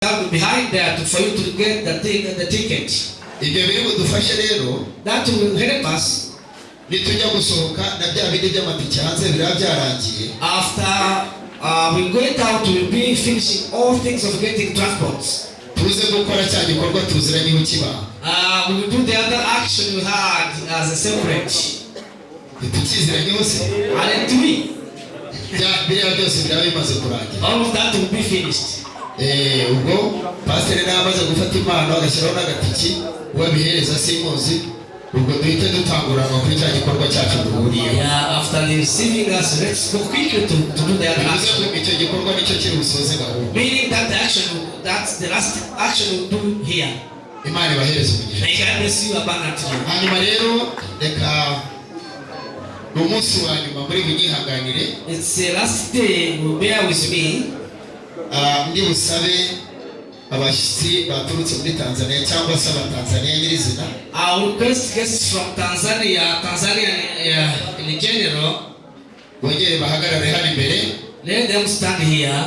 behind there for you to get the ticket. Ibyo biri budufashe rero, that will help us nitujya gusohoka na bya bindi by'amatike hanze birabyarangiye. After we going out, we will be finishing all things of getting transports. Tuze gukora cya gikorwa tuziranye ukiba. We will do the other action we had as a separate. Tukiziranye hose. Hallelujah. Biriya byose biraba bimaze kurangira. All of that will be finished. Ubwo pastor n'amaze gufata impano agashyiraho n'agatiki wabihereza simuzi, ubwo duhite dutangura kuri cya gikorwa cyacu duhuriye. Yeah, after receiving us, let's go quickly to do the other action. Icyo gikorwa nicyo kiri busoze gahunda. Meaning that the action, that's the last action we'll do here. Imana ibahereze umugisha. May God bless you abundantly. Hanyuma rero reka n'umunsi wa nyuma muri bunyihanganire. It's the last day, bear with me. Ndi busabe abashyitsi baturutse muri Tanzania cyangwa se abatanzania nyirizina. I will request guests from Tanzania in general. Bongere bahagarare hano imbere. Let them stand here.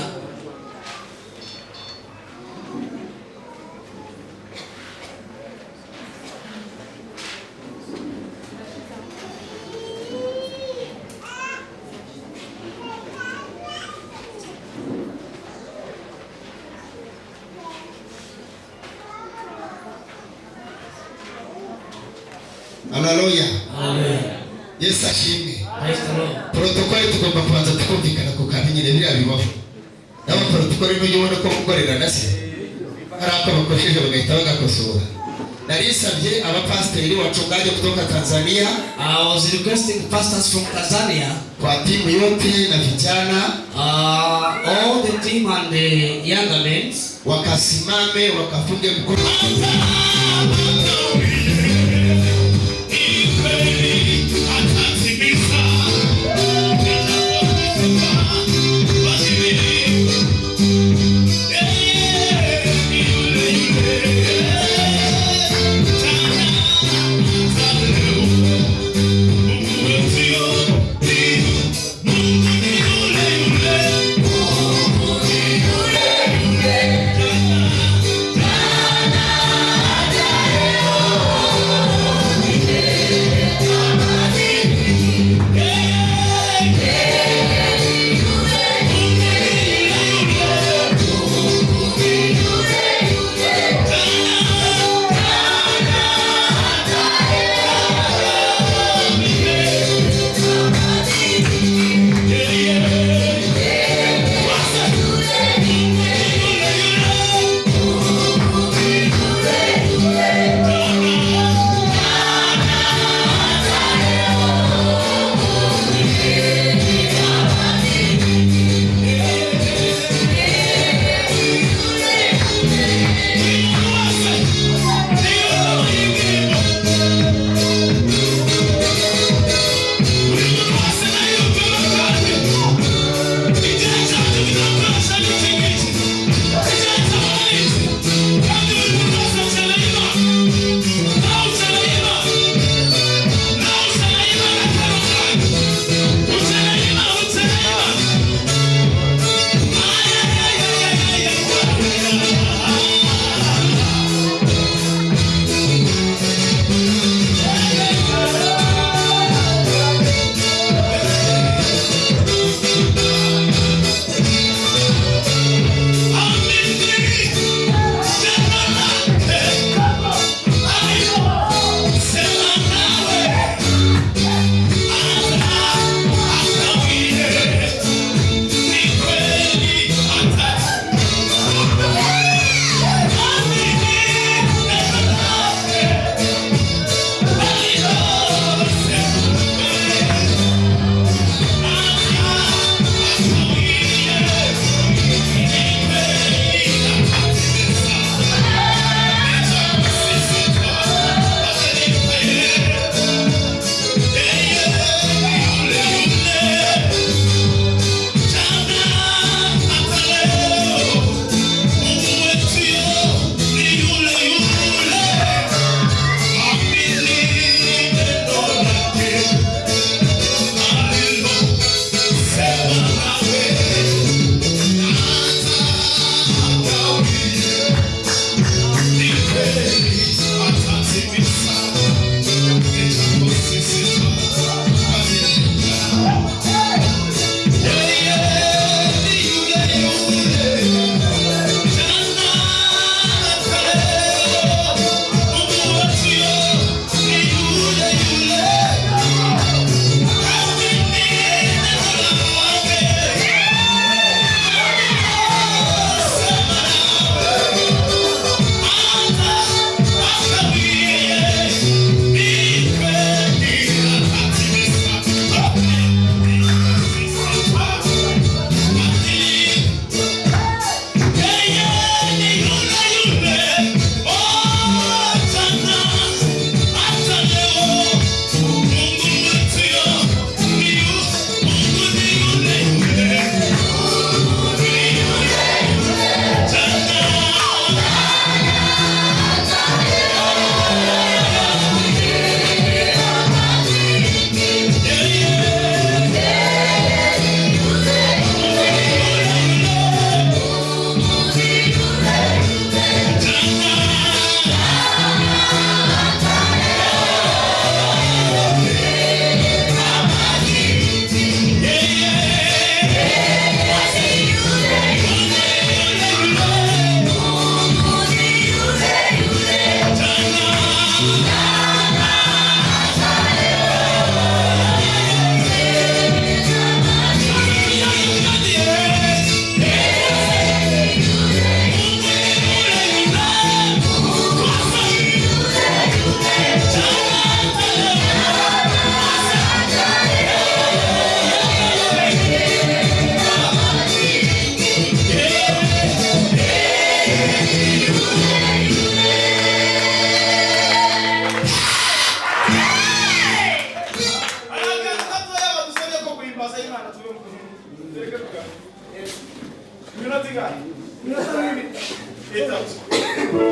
Hallelujah. Hallelujah. Yes, ashimwe. Praise the Lord. Protokoli tugomba kubanza tukumvikana ku kantu nyine biriya bibaho. Nabo protokoli n'ujya ubona ko gukorera nase. Hari ako bakosheje bagahita bagakosora. Narisabye abapasiteri wachungaji kutoka Tanzania. I was requesting pastors from Tanzania. Kwa timu yote na vijana. All the team and the younger men. Wakasimame wakafunge mkono.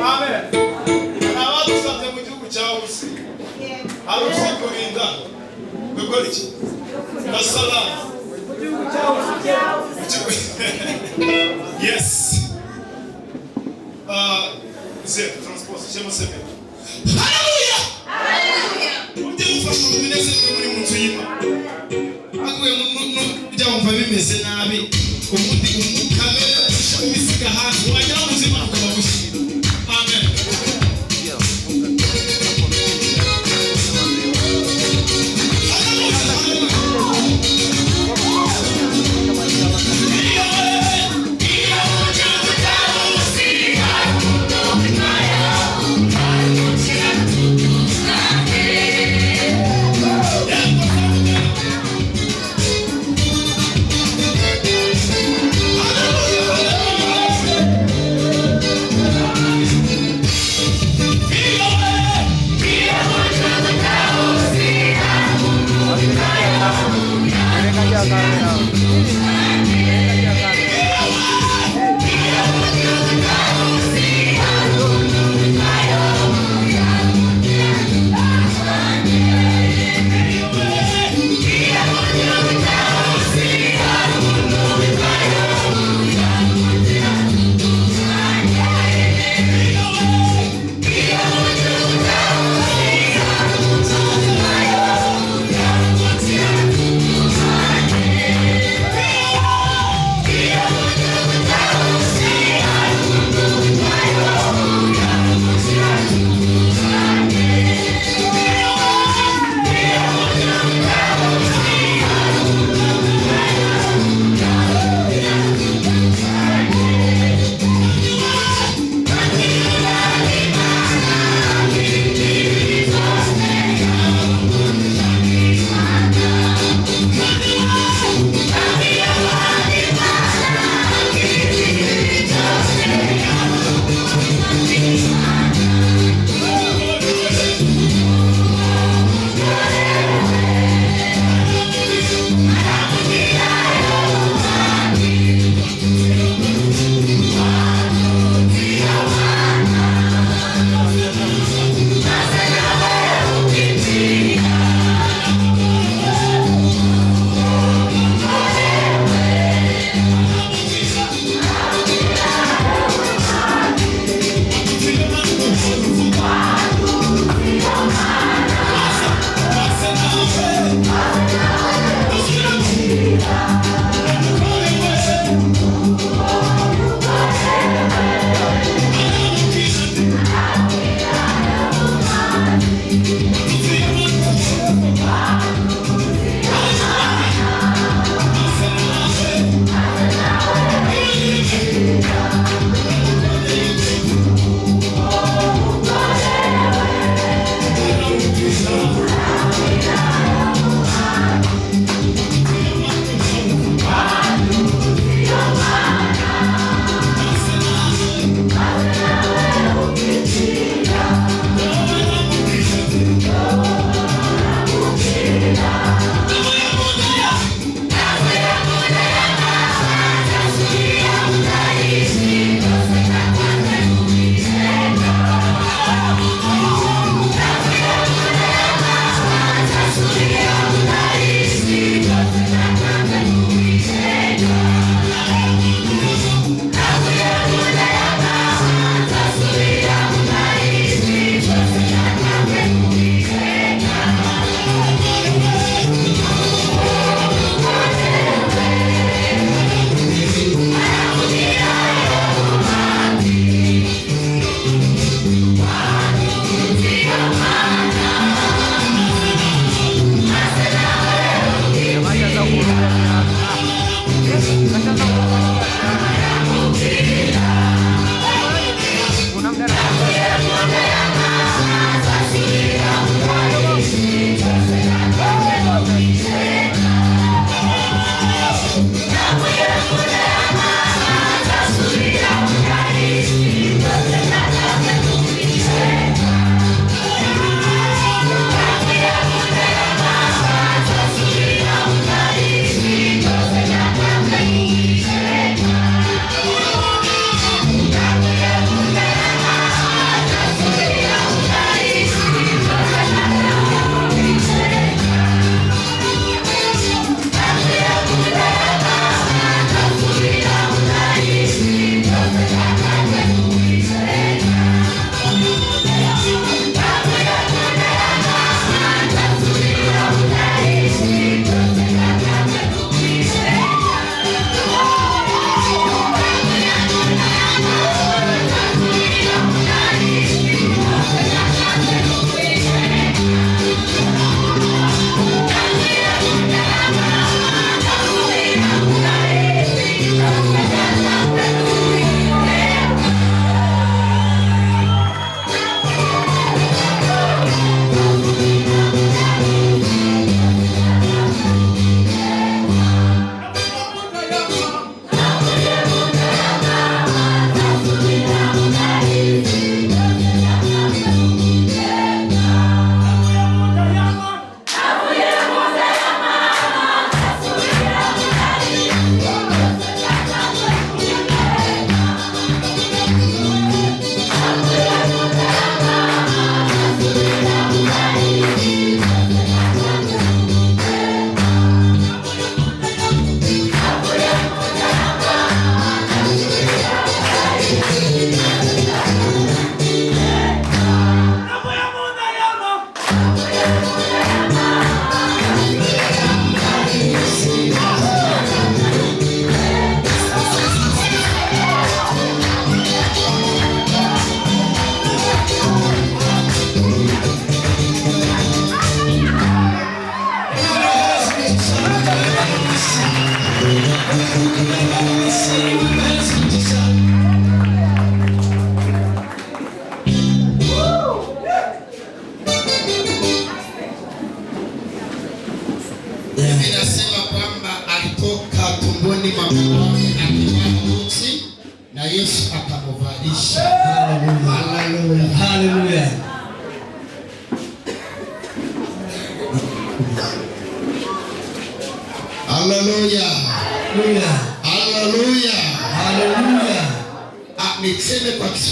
Amen. Abandi usabye mu gihugu cyawe se. Hari usikurinda. Gukora iki? Nasala. Mu gihugu cyawe. Yes. C'est transport, c'est mon CV. Alléluia. Alléluia. Ujye gufasha mu binezero muri mu nzu y'Imana. Aguye mu byamva bimeze nabi. Umuti kamera ubisiga hasi wagira ngo uzima ukaba gushira. Amen.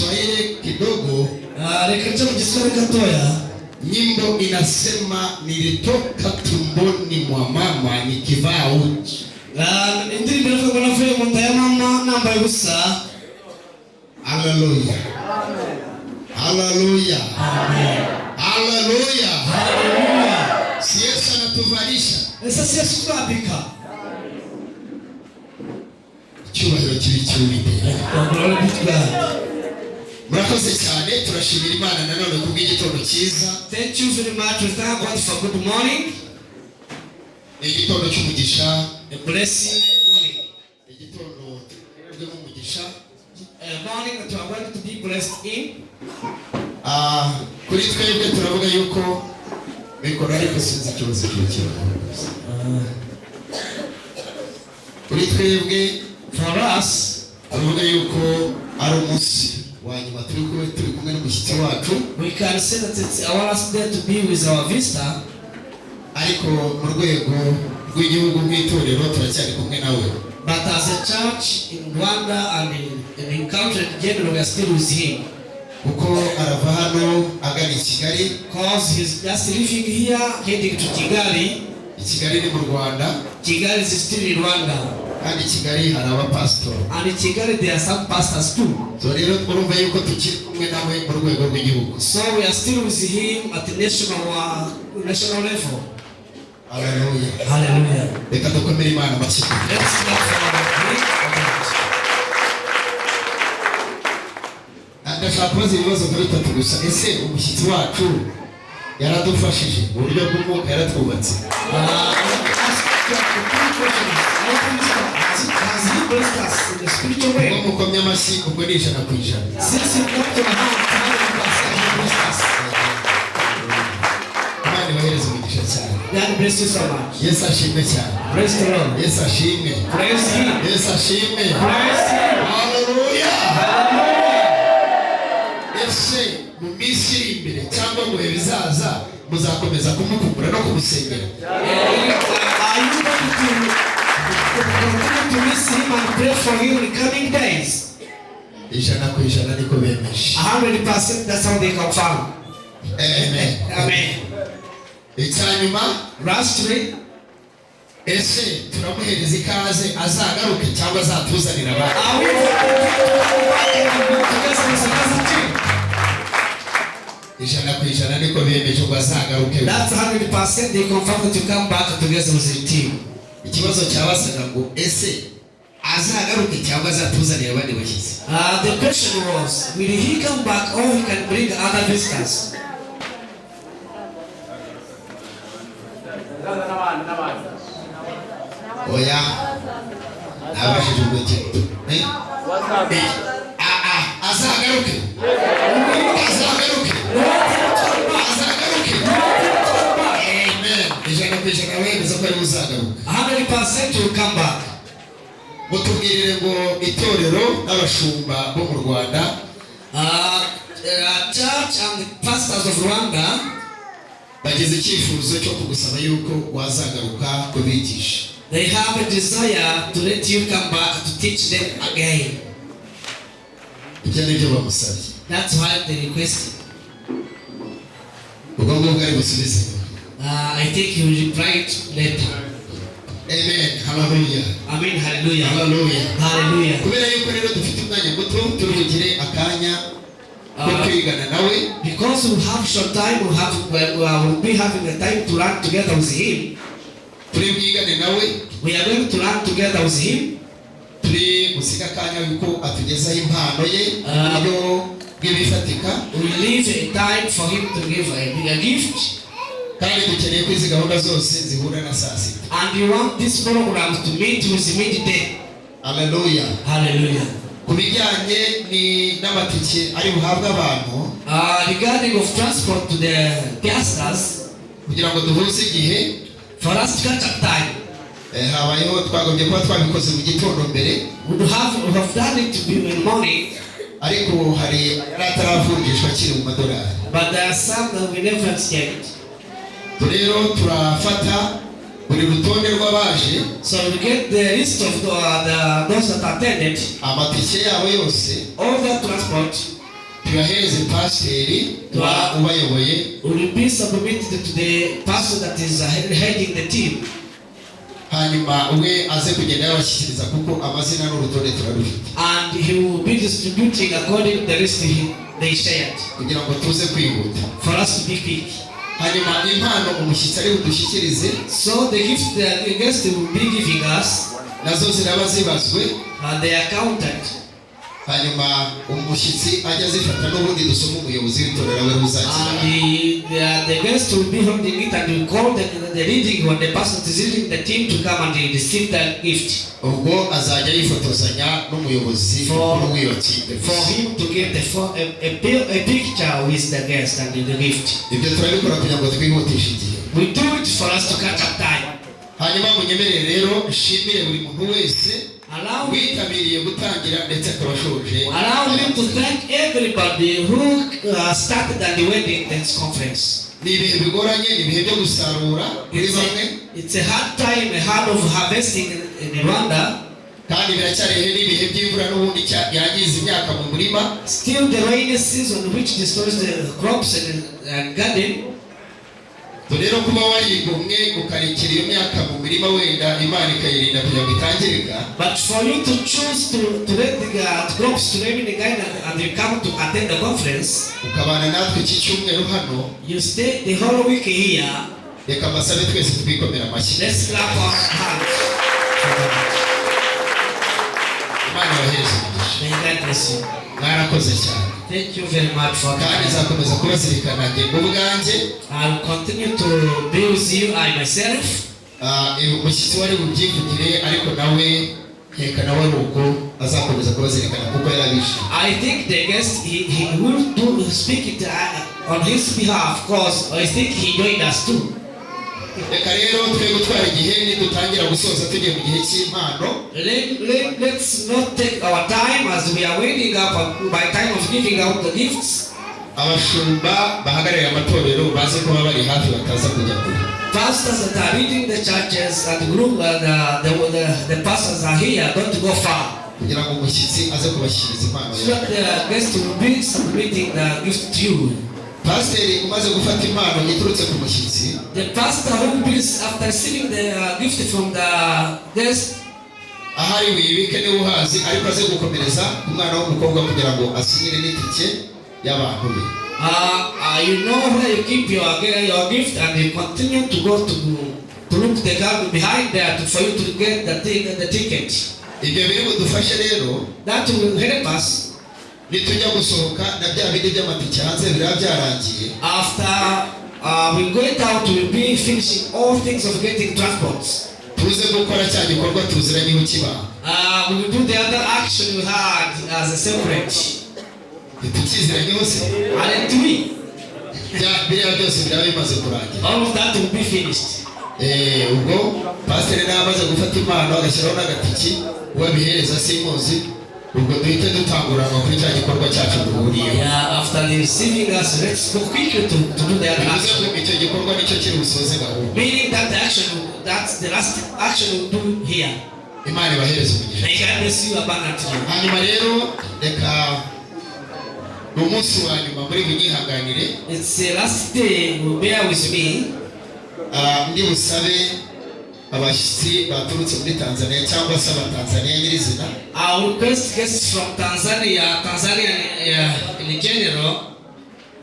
Kiswahili kidogo. Reka nje mu Kiswahili gatoya. Nyimbo inasema nilitoka tumboni mwa mama nikivaa uchi. Indirimbo iravuga ngo navuye mu nda ya mama nambaye ubusa. Haleluya. Haleluya. Amen. Haleluya. Haleluya. Si Yesu anatuvalisha. Ese si Yesu twambika. Icyubahiro kibi cy'Uwiteka. Glory be to God. Murakoze cyane, turashimira Imana nanone kubw'igitondo cyiza. Thank you very much. We thank God for good morning. Igitondo cy'umugisha. A blessing morning. Igitondo cy'umugisha. A morning that you are going to be blessed in. Kuri twebwe turavuga yuko mikoro ariko sinzi ikibazo cy'ukira. Kuri twebwe For us, turavuga yuko ari umunsi wa nyuma turi kumwe n'umushyitsi wacu. we can say that it's our last day to be with our visitor. Ariko mu rwego rw'igihugu nk'itorero turacyari kumwe nawe. But as a church in Rwanda and in country in general, we are still with him. Kuko arava hano agana i Kigali. Because he's just living here, heading to Kigali. Kigali ni mu Rwanda. Kigali is still in Rwanda. Kandi Kigali hari abapastor. And in Kigali there are some pastors too. So rero urumva yuko tukiri kumwe nawe mu rwego rw'igihugu. So we are still with him at the national level. Haleluya. Hallelujah. Reka dukomere Imana amashyi. Let's clap for our great God. Ndashaka kubaza ibibazo nka bitatu gusa. Ese umushyitsi wacu yaradufashije mu buryo bw'umwuka yaratwubatse? Has he blessed us in the spiritual way? Ngo mukomye amashyi ubwo ni 100%. Since he got to the hand, he blessed us. Imana ibahereze umugisha cyane. God bless you so much. Yesu ashimwe cyane. Praise the Lord. Yesu ashimwe. Praise him. Yesu ashimwe. Praise him. Haleluya. Hallelujah. Ese mu minsi iri imbere cyangwa mu bihe bizaza muzakomeza kumukugura no kumusengera? Are you going to continue to miss him and pray for him in the coming days? 100% niko bemeje. 100%, that's how they confirm. Amen. Amen. Icyanyuma, Lastly, ese turamuhereza ikaze azagaruke cyangwa azatuzanira abandi? are we going to together with another team? 100% niko bemeje ngo azagaruke. That's 100%, they confirm that you come back together with the team. Ikibazo cyabasaga ngo ese azagaruke cyangwa azatuzanira abandi bashyitsi? The question was, will he come back or he can bring other visitors? Oya. Nabashije ubwenge. Azagaruke. Azagaruke. Azagaruke. Amen. 100% wemeza ko ari uzagaruka. 100% will come back. Mutubwirire ngo itorero n'abashumba bo mu Rwanda, Church and the pastors of Rwanda bagize icyifuzo cyo kugusaba yuko wazagaruka kubigisha. they have a desire to let you come back to teach them again. Ibyo ni byo bamusabye. That's why they requested. Ubwo ngubwo ari busubize. I think he will reply it later. Amen. Hallelujah. Amen. Hallelujah. Hallelujah. Hallelujah. Kubera yuko rero dufite umwanya muto turugire akanya ko kwigana nawe. Because we have short time, we'll be having a time to learn together with him. Turi bwigane nawe. We are going to learn together with him. Turi musiga akanya yuko atugezaho impano ye uburyo bw'ibifatika. We leave a time for him to give a gift. Kandi dukeneye ko izi gahunda zose zihura na saa sita. And you want this program to meet with midday. Hallelujah. Hallelujah. Ku bijyanye n'amatike ari buhabwe abantu, Regarding of transport to the pastors, kugira ngo duhuze igihe, for us to catch up time, habayeho twagombye kuba twabikoze mu gitondo mbere. we have done it to be in the morning, ariko hari ataravungishwa kiri mu madolari. but there are some that we never exchanged. Rero turafata buri rutonde rw'abaje, So we get the list of those that attended, amatike yabo yose, all the transport, tuyahereze pasiteri ubayoboye. Will be submitted to the pastor that is heading the team. Hanyuma we aze kugenda yabashyikiriza kuko amazina n'urutonde turarufite. And he will be distributing according to the list they shared. Kugira ngo tuze kwihuta. For us to be quick. Hanyuma impano umushyitsi ari budushyikirize. So the gift the guest will be giving us. Nazo ziraba zibazwe. They are counted. Hanyuma umushyitsi ajya zifata n'ubundi dusoma umuyobozi w'itorero we uzakira. And the guest will be holding it and will call the leading when the person is leading the team to come and receive the gift. Ubwo azajya yifotozanya n'umuyobozi w'iyo kipe. For him to get a picture with the guest and the gift. Ibyo turabikora kugira ngo twihutishe igihe. We do it for us to catch up time. Hanyuma munyemerere rero nshimire buri muntu wese witabiriye gutangira ndetse akabashoje. Allow me to thank everybody who started at the wedding dance conference. Ni ibihe bigoranye, ni ibihe byo gusarura kuri bamwe. It's a hard time, a hard of harvesting in Rwanda. Kandi biracyarihe n'ibihe by'imvura n'ubundi yangiza imyaka mu murima. Still the rainy season which destroys the crops and garden. Rero kuba warigomwe ukarekera iyo myaka mu mirima wenda Imana ikayirinda kugira ngo itangirika. But for you to choose to let the crops to remain in the garden and you come to attend the conference, ukabana natwe iki cyumweru hano, you stay the whole week here. Reka mbasabe twese twikomera amashyi. Let's clap our hands. Imana ibahereze umugisha. May God bless you. Mwarakoze cyane. Thank you very much for kandi coming. nzakomeza kubazirikana njye ubwanjye. I'll continue to be with you, I myself. Umushyitsi wari bubyivugire ariko nawe nkeka nawe nuko azakomeza kubazirikana kuko yarabishe. I think the guest he will speak it on his behalf because I think he joined us too. Reka rero twe gutwara igihe nidutangira gusoza tugiye mu gihe cy'impano. Let's not take our time as we are waiting up by time of giving out the gifts. Abashumba bahagarariye amatorero baze kuba bari hafi bataza kujya kure. Pastors that are leading the churches and group the pastors are here, don't go far. Kugira ngo umushyitsi aze kubashyikiriza impano So that the guest will be submitting the gift to you. Pasiteri umaze gufata impano iturutse ku mushyitsi. The pastor who believes after receiving the gift from the guest. Ahari wibike niwe uhazi ariko aze gukomereza umwana w'umukobwa kugira ngo asinyire n'itike y'abantu be. You know where you keep your gift and you continue to go to look the girl behind there for you to get the ticket. Ibyo biri budufashe rero. That will help us. Nitujya gusohoka na bya bindi by'amatike hanze biraba byarangiye. After we going out, we will be finishing all things of getting transports. Tuze gukora cya gikorwa tuziranyeho kiba. We will do the other action we had as a separate. Tukiziranyeho se. Aren't we? Biriya byose biraba bimaze kurangira. All of that will be finished. Ubwo pasiteri nawe amaze gufata impano agashyiraho n'agatiki uwabihereza simuzi. Ubwo duhite dutanguranwa kuri cya gikorwa cyacu duhuriye. Yeah, after receiving us, let's go quickly to do the other action. Icyo gikorwa nicyo kiri busoze gahunda. Meaning that the action, that's the last action we'll do here. Imana ibahereze umugisha. May God bless you abundantly. Hanyuma rero reka ni umunsi wa nyuma muri bunyihanganire. It's the last day, will bear with me. Ndi busabe abashyitsi baturutse muri Tanzania cyangwa se abatanzania nyirizina. I will request guests from Tanzania in general.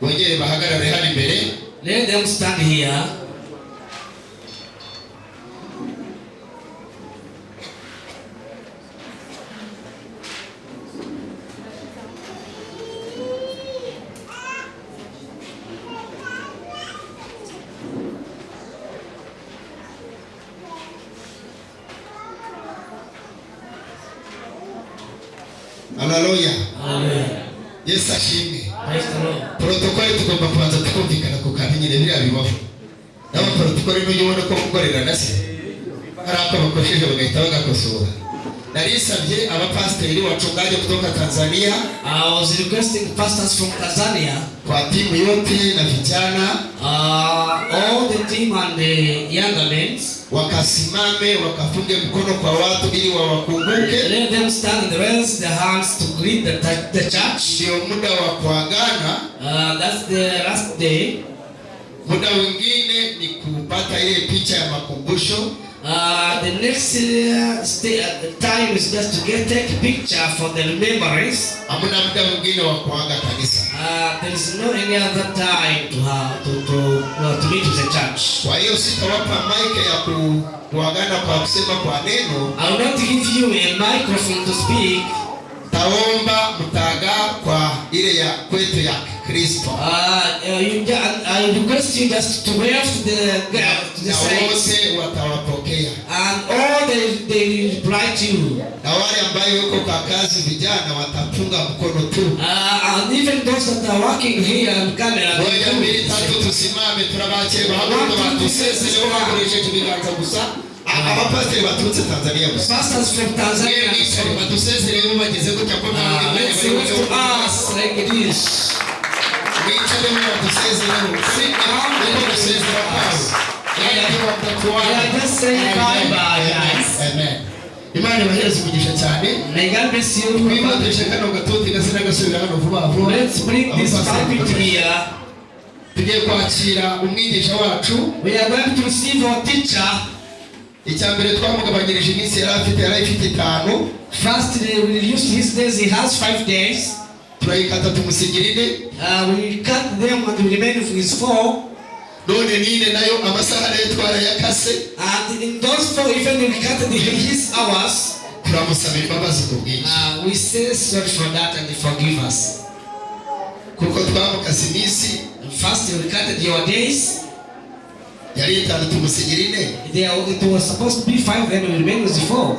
Bongere bahagarare hano imbere. Let them stand here. Haleluya. Hallelujah. Yesu ashimwe. Praise the Lord. Protokoli tugomba kubanza tukumvikana ku kantu nyine biriya bibaho. N'aba protokoli n'ujya ubona ko gukorera na se hari ako bakosheje bagahita bagakosora. Narisabye abapasiteri wachungaji kutoka Tanzania. I was requesting pastors from Tanzania. Kwa timu yote na vijana. All the team and the younger men. Wakasimame wakafunge mkono kwa watu ili wawakumbuke. Let them stand and raise their hands to greet the church. Ndio muda wa kuaga day. Muda mwingine ni kupata ile picha ya makumbusho. The next time is just to take a picture for the remembrance. Hamuna muda mwingine wa kuaga kanisa. There is no any other time to meet with the church. Kwa hiyo sitawapa mic ya kuagana kwa kusema kwa neno. I will not give you a microphone to speak. Taomba mtaga kwa ile ya kwetu ya Kristo. I request you just to wave to the saints. Wote watawapokea. And all they reply to you. Na wale ambao wako kwa kazi vijana watapunga mkono tu. And even those that are working here on camera. Moja mbili tatu tusimame turabache bahabundo batusezere bakoreshe kibiganza gusa. Abapasiteri baturutse Tanzania gusa. Pastors from Tanzania. Batusezere bo bageze gutya ko nawe let's say to us like it is. Mwicare mu batusezere bo. Just say bye bye guys. Amen. Imana ibahereze umugisha cyane. May God bless you. Twibandishe kano gatoki gasina gasubira hano vuba vuba. Let's bring this topic here. Tugiye kwakira umwigisha wacu. We are going to receive our teacher. Icyambere twamugabanyirije iminsi yari ifite 5. First we reduced his days. He has 5 days. Turayikata tumusigirine. We cut them and we remain with his 4. None nine nayo amasaha nayo twarayakase. And in those 4 even we cut his hours. Turamusaba imbabazi ku bwinshi. We say sorry for that and forgive us. Kuko twamukase iminsi. First we cut your days. Yari itanu tumusigirine. It was supposed to be 5, then we remain with 4.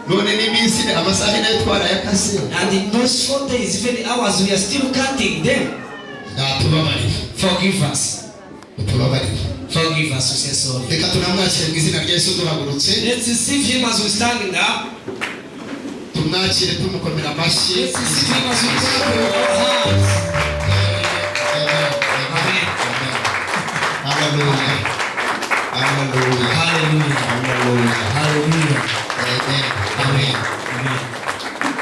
None n'iminsi amasaha nayo twarayakase. And in those 4 days, even the hours, we are still counting them. Forgive us. Forgive us, we say sorry. Let's receive him as we standing up. Let's receive him as we clap our hands. Amen. Hallelujah. Hallelujah. Hallelujah. Hallelujah. Hallelujah.